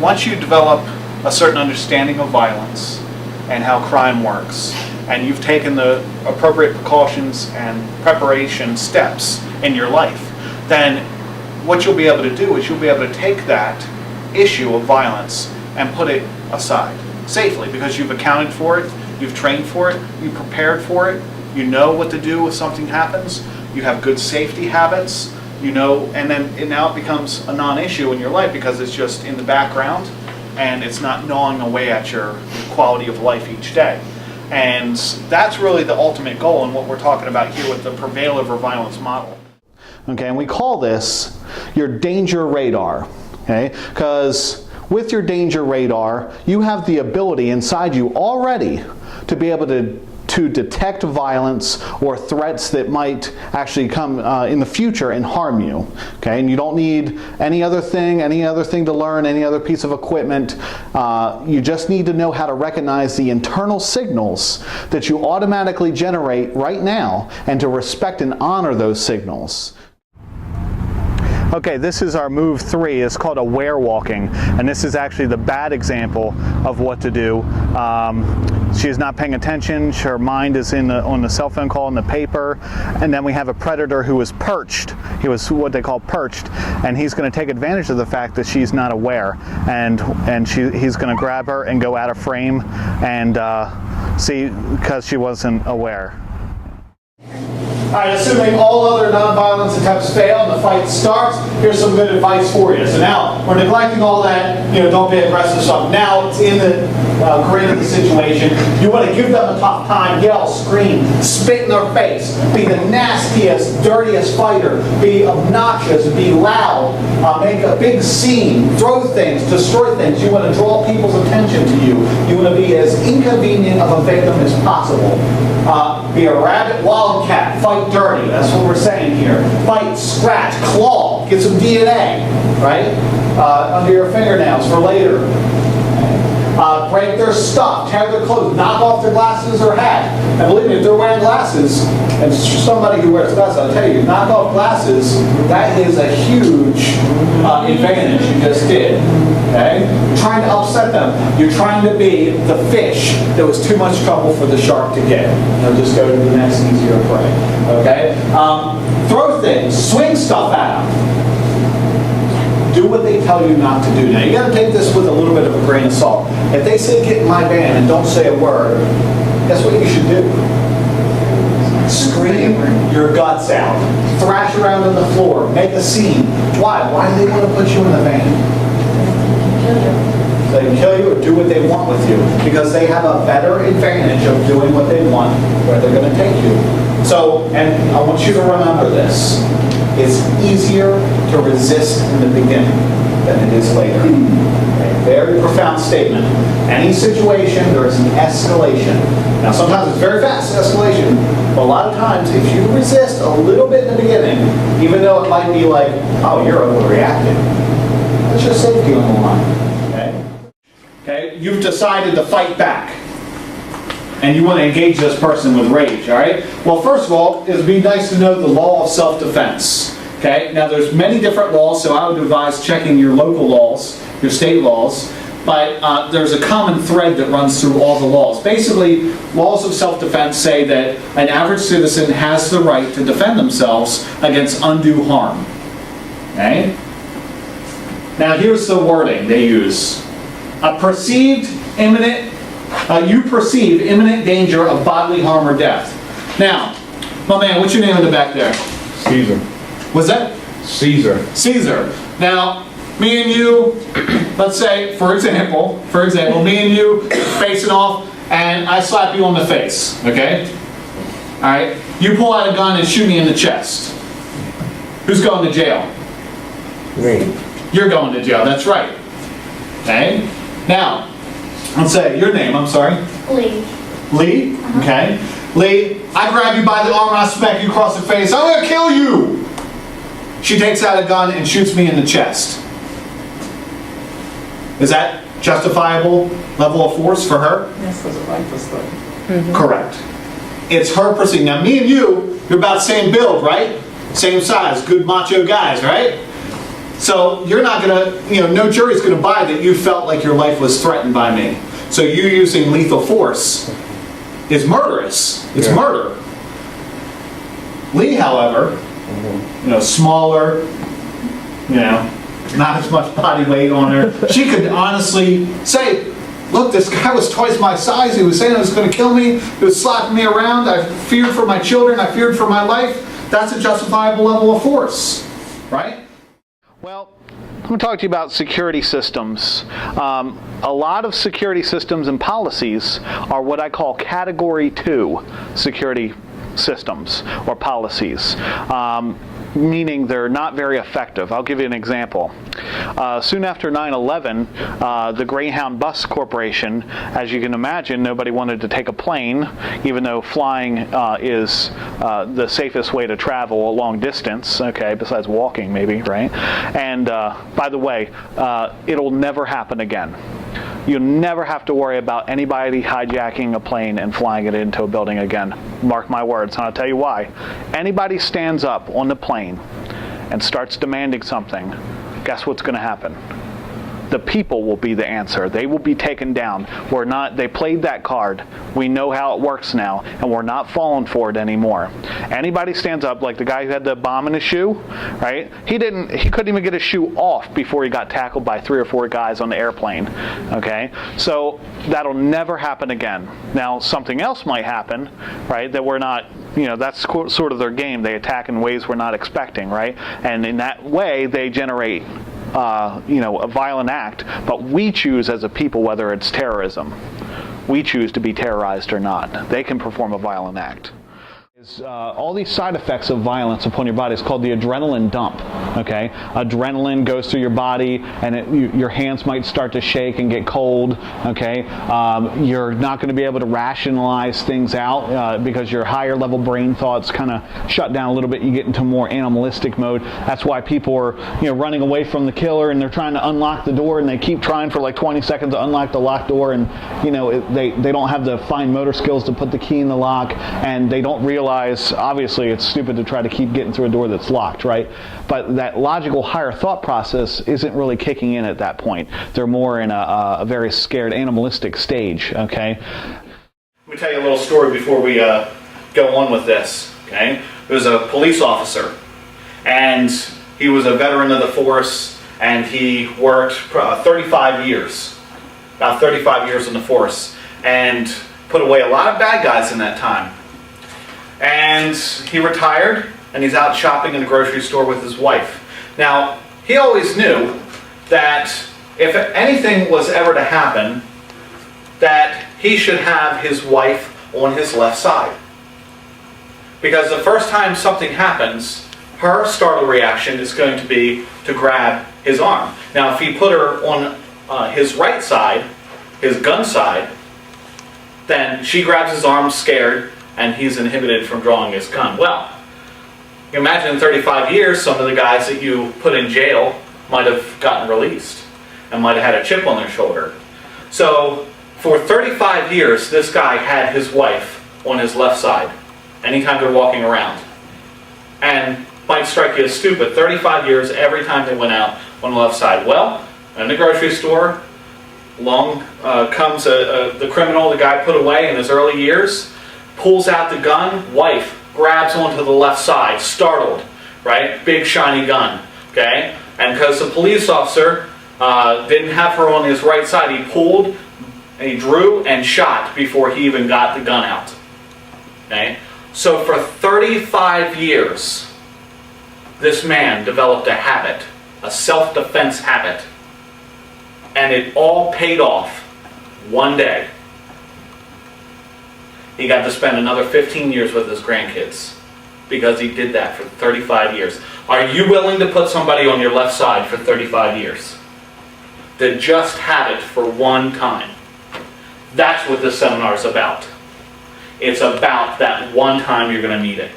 once you develop a certain understanding of violence and how crime works, and you've taken the appropriate precautions and preparation steps in your life, then what you'll be able to do is you'll be able to take that issue of violence and put it aside safely, because you've accounted for it, you've trained for it, you prepared for it, you know what to do if something happens, you have good safety habits, you know, and then now it becomes a non-issue in your life because it's just in the background and it's not gnawing away at your quality of life each day. And that's really the ultimate goal and what we're talking about here with the prevail over violence model. Okay, and we call this your danger radar, okay? Because with your danger radar, you have the ability inside you already to be able to detect violence or threats that might actually come in the future and harm you. Okay, and you don't need any other thing to learn, any other piece of equipment. You just need to know how to recognize the internal signals that you automatically generate right now and to respect and honor those signals. Okay, this is our move 3. It's called aware walking, and this is actually the bad example of what to do. She is not paying attention. Her mind is on the cell phone call and the paper, and then we have a predator who is perched. He was what they call perched, and he's going to take advantage of the fact that she's not aware, and he's going to grab her and go out of frame and see, because she wasn't aware. All right, assuming all other nonviolence attempts fail and the fight starts, here's some good advice for you. So now, we're neglecting all that, don't be aggressive stuff. Now it's in the grit of the situation. You want to give them a tough time, yell, scream, spit in their face, be the nastiest, dirtiest fighter, be obnoxious, be loud, make a big scene, throw things, destroy things. You want to draw people's attention to you. You want to be as inconvenient of a victim as possible. Be a rabbit wildcat, fight dirty, that's what we're saying here. Fight, scratch, claw, get some DNA, right? Under your fingernails for later. Break their stuff, tear their clothes, knock off their glasses or hat. And believe me, if they're wearing glasses, and somebody who wears glasses, I'll tell you, knock off glasses, that is a huge advantage you just did. Okay? You're trying to upset them. You're trying to be the fish that was too much trouble for the shark to get. Just go to the next easier prey. Okay? Throw things, swing stuff at them. Do what they tell you not to do. Now, you got to take this with a little bit of a grain of salt. If they say get in my van and don't say a word, guess what you should do? Scream your guts out. Thrash around on the floor. Make a scene. Why? Why do they want to put you in the van? They can kill you or do what they want with you because they have a better advantage of doing what they want where they're going to take you. So, and I want you to remember this. It's easier to resist in the beginning than it is later. A very profound statement. Any situation, there is an escalation. Now, sometimes it's very fast escalation, but a lot of times, if you resist a little bit in the beginning, even though it might be like, oh, you're overreacting, that's your safety on the line. Okay? You've decided to fight back. And you want to engage this person with rage, all right? Well, first of all, it would be nice to know the law of self-defense. Okay? Now, there's many different laws, so I would advise checking your local laws, your state laws, but there's a common thread that runs through all the laws. Basically, laws of self-defense say that an average citizen has the right to defend themselves against undue harm. Okay? Now, here's the wording they use. You perceive imminent danger of bodily harm or death. Now, my man, what's your name in the back there? Caesar. What's that? Caesar. Caesar. Now, me and you, let's say, for example, me and you facing off, and I slap you on the face, okay? All right? You pull out a gun and shoot me in the chest. Who's going to jail? Me. You're going to jail, that's right. Okay? Now, let's say your name, I'm sorry. Lee. Lee? Uh-huh. Okay. Lee, I grab you by the arm and I smack you across the face. I'm going to kill you! She takes out a gun and shoots me in the chest. Is that justifiable level of force for her? Yes, there's a right to start. Correct. It's her perceiving. Now, me and you're about the same build, right? Same size, good macho guys, right? So you're not gonna, no jury's gonna buy that you felt like your life was threatened by me. So you using lethal force is murderous. It's murder. Lee, however, smaller, not as much body weight on her. She could honestly say, look, this guy was twice my size. He was saying he was going to kill me. He was slapping me around. I feared for my children. I feared for my life. That's a justifiable level of force, right? Well, I'm going to talk to you about security systems. A lot of security systems and policies are what I call Category 2 security systems or policies, meaning they're not very effective. I'll give you an example. Soon after 9/11, the Greyhound Bus Corporation, as you can imagine, nobody wanted to take a plane, even though flying is the safest way to travel a long distance, okay, besides walking maybe, right? And by the way, it'll never happen again. You'll never have to worry about anybody hijacking a plane and flying it into a building again. Mark my words, and I'll tell you why. Anybody stands up on the plane and starts demanding something, guess what's going to happen? The people will be the answer. They will be taken down. They played that card. We know how it works now, and we're not falling for it anymore. Anybody stands up, like the guy who had the bomb in his shoe, right? He couldn't even get his shoe off before he got tackled by 3 or 4 guys on the airplane, okay? So that'll never happen again. Now, something else might happen, right, that we're not, that's sort of their game. They attack in ways we're not expecting, right? And in that way, they generate a violent act, but we choose as a people whether it's terrorism. We choose to be terrorized or not. They can perform a violent act. All these side effects of violence upon your body is called the adrenaline dump. Okay, adrenaline goes through your body, and your hands might start to shake and get cold. Okay, you're not going to be able to rationalize things out because your higher level brain thoughts kind of shut down a little bit. You get into more animalistic mode. That's why people are running away from the killer, and they're trying to unlock the door, and they keep trying for like 20 seconds to unlock the locked door, and they don't have the fine motor skills to put the key in the lock, and they don't realize. Obviously, it's stupid to try to keep getting through a door that's locked, right? But that logical higher thought process isn't really kicking in at that point. They're more in a very scared animalistic stage, okay? Let me tell you a little story before we go on with this, okay? There was a police officer, and he was a veteran of the force, and he worked 35 years, about 35 years in the force, and put away a lot of bad guys in that time. And he retired, and he's out shopping in the grocery store with his wife. Now, he always knew that if anything was ever to happen, that he should have his wife on his left side. Because the first time something happens, her startle reaction is going to be to grab his arm. Now, if he put her on his right side, his gun side, then she grabs his arm scared, and he's inhibited from drawing his gun. Well, you imagine in 35 years, some of the guys that you put in jail might have gotten released and might have had a chip on their shoulder. So for 35 years, this guy had his wife on his left side anytime they're walking around. And might strike you as stupid, 35 years every time they went out on the left side. Well, in the grocery store, along comes the criminal the guy put away in his early years, pulls out the gun, wife grabs onto the left side, startled, right? Big shiny gun, okay? And because the police officer didn't have her on his right side, he pulled, and he drew and shot before he even got the gun out, okay? So for 35 years, this man developed a habit, a self-defense habit, and it all paid off one day. He got to spend another 15 years with his grandkids because he did that for 35 years. Are you willing to put somebody on your left side for 35 years? To just have it for one time. That's what this seminar is about. It's about that one time you're going to need it.